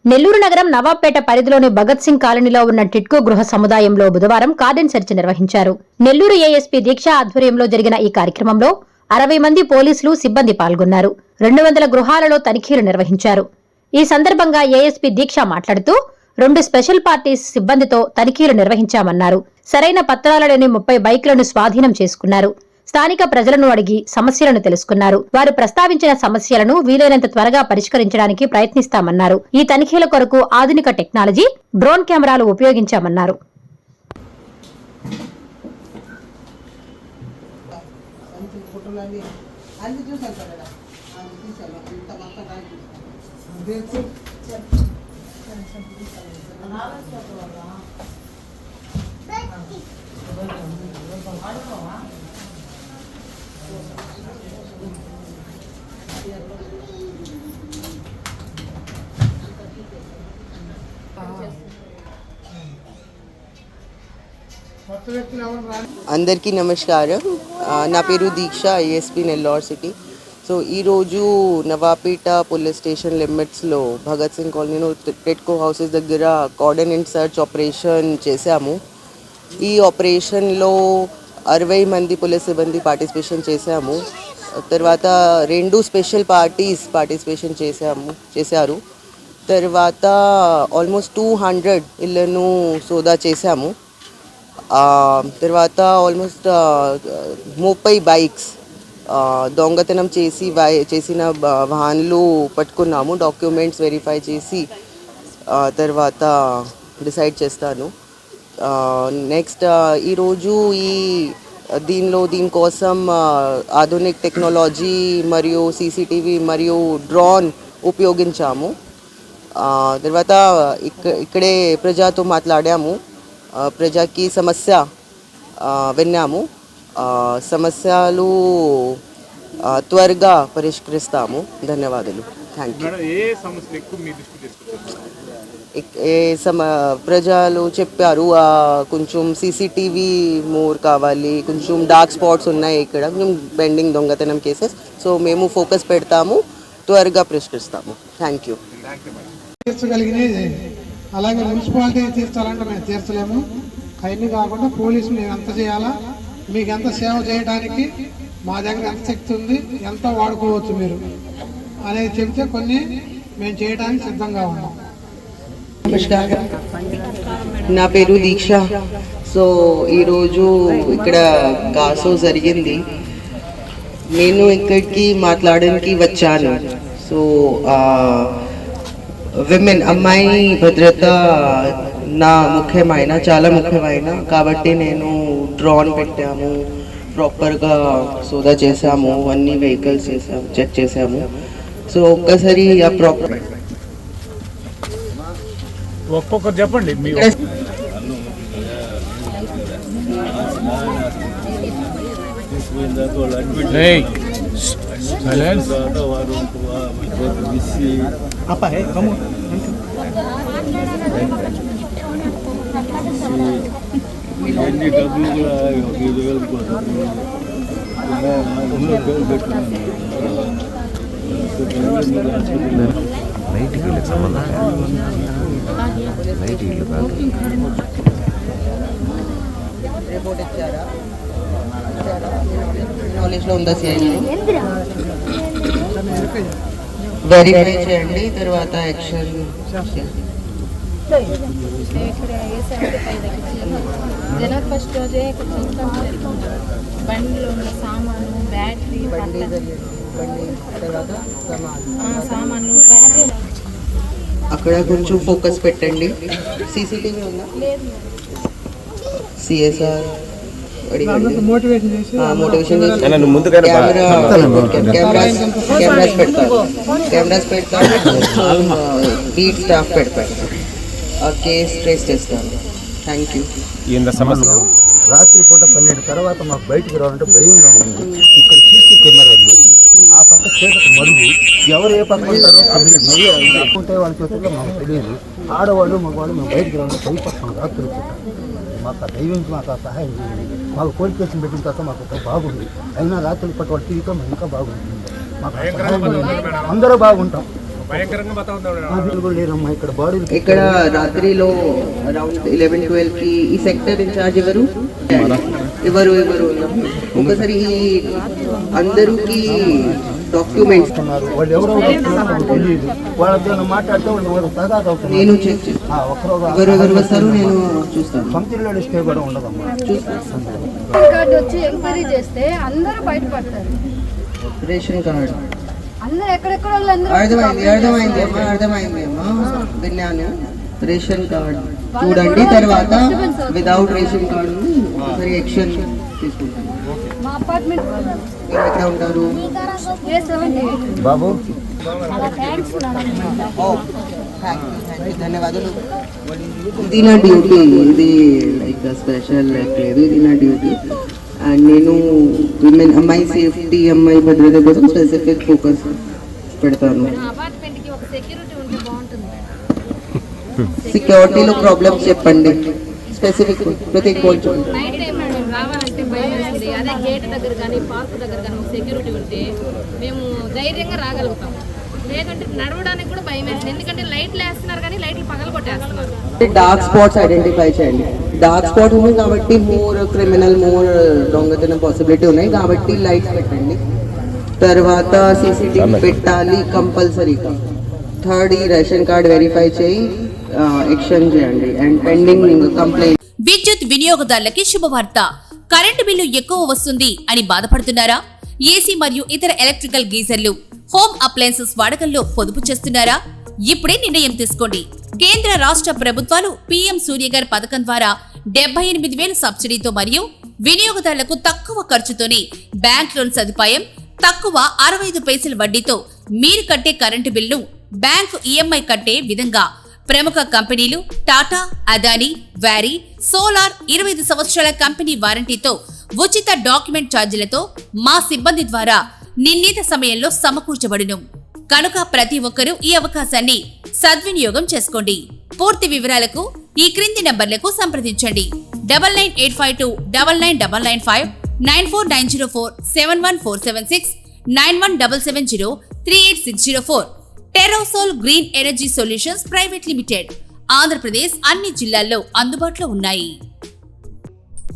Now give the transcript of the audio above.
నెల్లూరు నగరం నవాబ్పేట పరిధిలోని భగత్ సింగ్ కాలనీలో ఉన్న టిట్కో గృహ సముదాయంలో బుధవారం కార్డన్ సెర్చ్ నిర్వహించారు. నెల్లూరు ఏఎస్పీ దీక్ష ఆధ్వర్యంలో జరిగిన ఈ కార్యక్రమంలో 60 మంది పోలీసులు సిబ్బంది పాల్గొన్నారు. 200 గృహాలలో తనిఖీలు నిర్వహించారు. ఈ సందర్భంగా ఏఎస్పీ దీక్ష మాట్లాడుతూ 2 స్పెషల్ పార్టీస్ సిబ్బందితో తనిఖీలు నిర్వహించామన్నారు. సరైన పత్రాలు లేని 30 బైకులను స్వాధీనం చేసుకున్నారు. స్థానిక ప్రజలను అడిగి సమస్యలను తెలుసుకున్నారు. వారు ప్రస్తావించిన సమస్యలను వీలైనంత త్వరగా పరిష్కరించడానికి ప్రయత్నిస్తామన్నారు. ఈ తనిఖీల కొరకు ఆధునిక టెక్నాలజీ, డ్రోన్ కెమెరాలు ఉపయోగించామన్నారు. అందరికీ నమస్కారం. నా పేరు దీక్ష, ఏఎస్పీ నెల్లూరు సిటీ. సో ఈరోజు నవాబ్పేట పోలీస్ స్టేషన్ లిమిట్స్లో భగత్ సింగ్ కాలనీలో టిట్కో హౌసెస్ దగ్గర కార్డన్ అండ్ సర్చ్ ఆపరేషన్ చేశాము. ఈ ఆపరేషన్లో 60 మంది పోలీస్ సిబ్బంది పార్టిసిపేషన్ చేశాము. తర్వాత 2 స్పెషల్ పార్టీస్ పార్టిసిపేషన్ చేశారు. తర్వాత ఆల్మోస్ట్ 200 ఇళ్లను సోదా చేశాము. తర్వాత ఆల్మోస్ట్ 30 బైక్స్ దొంగతనం చేసిన వాహనాలు పట్టుకున్నాము. డాక్యుమెంట్స్ వెరిఫై చేసి తర్వాత డిసైడ్ చేస్తాను. నెక్స్ట్ ఈరోజు దీనికోసం ఆధునిక టెక్నాలజీ మరియు సీసీటీవీ మరియు డ్రోన్ ఉపయోగించాము. తర్వాత ఇక్కడే ప్రజలతో మాట్లాడాము. ప్రజకి సమస్య విన్నాము. సమస్యలు త్వరగా పరిష్కరిస్తాము. ధన్యవాదాలు. Thank you. ప్రజలు చెప్పారు కొంచెం సీసీటీవీ మోర్ కావాలి, కొంచెం డార్క్ స్పాట్స్ ఉన్నాయి ఇక్కడ, కొంచెం బెండింగ్ దొంగతనం కేసెస్. సో మేము ఫోకస్ పెడతాము, త్వరగా పరిష్కరిస్తాము. Thank you. అలాగే మున్సిపాలిటీ తీర్చాలంటే మేము తీర్చలేము. అవన్నీ కాకుండా పోలీసులు మేము ఎంత చేయాలా, మీకు ఎంత సేవ చేయడానికి మా దగ్గర ఎంత శక్తి ఉంది, ఎంత వాడుకోవచ్చు మీరు అనేది చెబితే కొన్ని మేము చేయడానికి సిద్ధంగా ఉన్నాం. నమస్కారం, నా పేరు దీక్ష. సో ఈరోజు ఇక్కడ కాసో జరిగింది. నేను ఇక్కడికి మాట్లాడడానికి వచ్చాను. సో విమెన్, అమ్మాయి భద్రత చాలా ముఖ్యమైన కాబట్టి నేను డ్రోన్ పెట్టాము. ప్రాపర్గా సోదా చేసాము, అన్ని వెహికల్స్ చెక్ చేసాము. సో ఒక్కసారి ప్రాపర్ ఒక్కొక్కరు చెప్పండి. ఎన్ని డబ్బులు కూడా 5,000 కోసం నైట్కి వెళ్ళి సంబంధం నైట్ ఇల్లు కాదు. రిపోర్ట్ ఇచ్చారా? నాలెడ్జ్లో ఉందా? వెరిఫై చేయండి, తర్వాత యాక్షన్. జనవరి 1 రోజే బండిలో ఉన్న సామాను, బ్యాటరీ, సామాన్లు, బ్యాటరీ. అక్కడ కొంచెం ఫోకస్ పెట్టండి. సీసీటీవీ ఉందా? సిఎస్ఆర్ మోటివేషన్ చేసి కెమెరాస్ పెడతాను. బీట్ స్టాఫ్ పెడతాను. కేస్ ట్రేస్ చేస్తాను. Thank you. రాత్రి పూట 12 తర్వాత మాకు బయటికి రావాలంటే భయంగా ఉంది. ఇక్కడ సీసీ కెమెరాలు లేవు. ఆ పక్క చీకటి మరుగు, ఎవరు ఏ పక్క ఉంటారో ఉంటే వాళ్ళ చేతుల్లో మాకు తెలియదు. ఆడవాళ్ళు మగవాళ్ళు మేము బయటికి రావాలంటే భయపడతాం రాత్రి పూట. మాకు దైవించి మాకు సహాయం చేయండి. మాకు పోలీస్ స్టేషన్ పెట్టిన తర్వాత మాకు బాగుంది. అయినా రాత్రి పూట వాళ్ళు తిరిగితే మేము ఇంకా బాగుంటుంది. మాకు సహాయం చేయండి. అందరూ బాగుంటాం. ఆఫీసులు కూడా లేరమ్మా ఇక్కడ బాడీలు ఇక్కడ రాత్రిలో అరౌండ్ 11-12 కి ఈ సెక్టర్ ఇన్ఛార్జ్ ఎవరు ఒకసారి అందరికి డాక్యుమెంట్స్ ఉన్నారు. వాళ్ళు ఎవరో వస్తున్నారో తెలియదు. వాళ్ళతో మాట్లాడితే వాళ్ళు తగాద అవుతున్నారు. నేను చెక్ ఎవరెవరు వస్తారు నేను చూస్తాను. కంపెనీలో ఇస్తే కూడా ఉండదమ్మా. కార్డు వచ్చి ఎంక్వైరీ చేస్తే అందరూ బయటపడతారు. రేషన్ కార్డు అందరూ ఎక్కడెక్కడ వాళ్ళందరూ అర్థమైంది అమ్మా విన్నాను. రేషన్ కార్డు చూడండి, తర్వాత వితౌట్ రేషన్ కార్డు ఒకసారి యాక్షన్ తీసుకుంటాను. మా అపార్ట్మెంట్ మీరు ఎక్కడ ఉంటారు? బాబు ధన్యవాదాలు. ఇది నా డ్యూటీ, ఇది లైక్ స్పెషల్ లేదు, ఇది నా డ్యూటీ. అండ్ నేను విమెన్ అమ్మాయి సేఫ్టీ, అమ్మాయి భద్రత కోసం స్పెసిఫిక్ ఫోకస్ పెడతాను. అపార్ట్మెంట్కి ఒక సెక్యూరిటీ ఉంటే బాగుంటుంది. సెక్యూరిటీలో ప్రాబ్లమ్స్ చెప్పండి, స్పెసిఫిక్ ప్రతి కొంచెం. నైట్ టైం మేము రావాలంటే భయం వేస్తుంది. అదే గేట్ దగ్గర కానీ పార్క్ దగ్గర కానీ ఒక సెక్యూరిటీ ఉంటే మేము ధైర్యంగా రాగలుగుతాం. లేదంటే నడవడానికి కూడా భయం వేస్తుంది. ఎందుకంటే లైట్లు వేస్తున్నారు కానీ లైట్లు పగలు కొట్టేస్తున్నారు. డార్క్ స్పాట్స్ ఐడెంటిఫై చేయండి. డార్క్ స్పాట్ ఉంది కాబట్టి మోర్ క్రిమినల్, మోర్ దొంగతనం పాసిబిలిటీ ఉన్నాయి కాబట్టి లైట్స్ పెట్టండి. తర్వాత సీసీటీవీ పెట్టాలి కంపల్సరీగా. థర్డ్, ఈ రేషన్ కార్డ్ వెరిఫై చేయి, యాక్షన్ చేయండి. And pending complaint. విద్యుత్ వినియోగదారులకి శుభవార్త. కరెంటు బిల్లు ఎక్కువ వస్తుంది అని బాధపడుతున్నారా? ఏసీ మరియు ఇతర ఎలక్ట్రికల్ గీజర్లు, హోమ్ అప్లయన్సెస్ వాడకంలో పొదుపు చేస్తున్నారా? ఇప్పుడే నిర్ణయం తీసుకోండి. కేంద్ర రాష్ట్ర ప్రభుత్వాలు పీఎం సూర్యగర్ పథకం ద్వారా 78,000 సబ్సిడీతో మరియు వినియోగదారులకు తక్కువ ఖర్చుతోనే బ్యాంక్ లోన్ సదుపాయం, తక్కువ 65 పైసల వడ్డీతో మీరు కట్టే కరెంటు బిల్లు బ్యాంకు ఈఎంఐ కట్టే విధంగా ప్రముఖ కంపెనీలు టాటా, అదానీ, వారీ, సోలార్ 25 సంవత్సరాల కంపెనీ వారంటీతో ఉచిత డాక్యుమెంట్ ఛార్జీలతో మా సిబ్బంది ద్వారా నిర్ణీత సమయంలో సమకూర్చబడును. కనుక ప్రతి ఒక్కరూ ఈ అవకాశాన్ని సద్వినియోగం చేసుకోండి. పూర్తి వివరాలకు ఈ క్రింది నంబర్లకు సంప్రదించండి. 9985299995, 9490471476, 9177038604. Terosol green energy solutions private limited. Andhra Pradesh అన్ని జిల్లాల్లో అందుబాటులో ఉన్నాయి.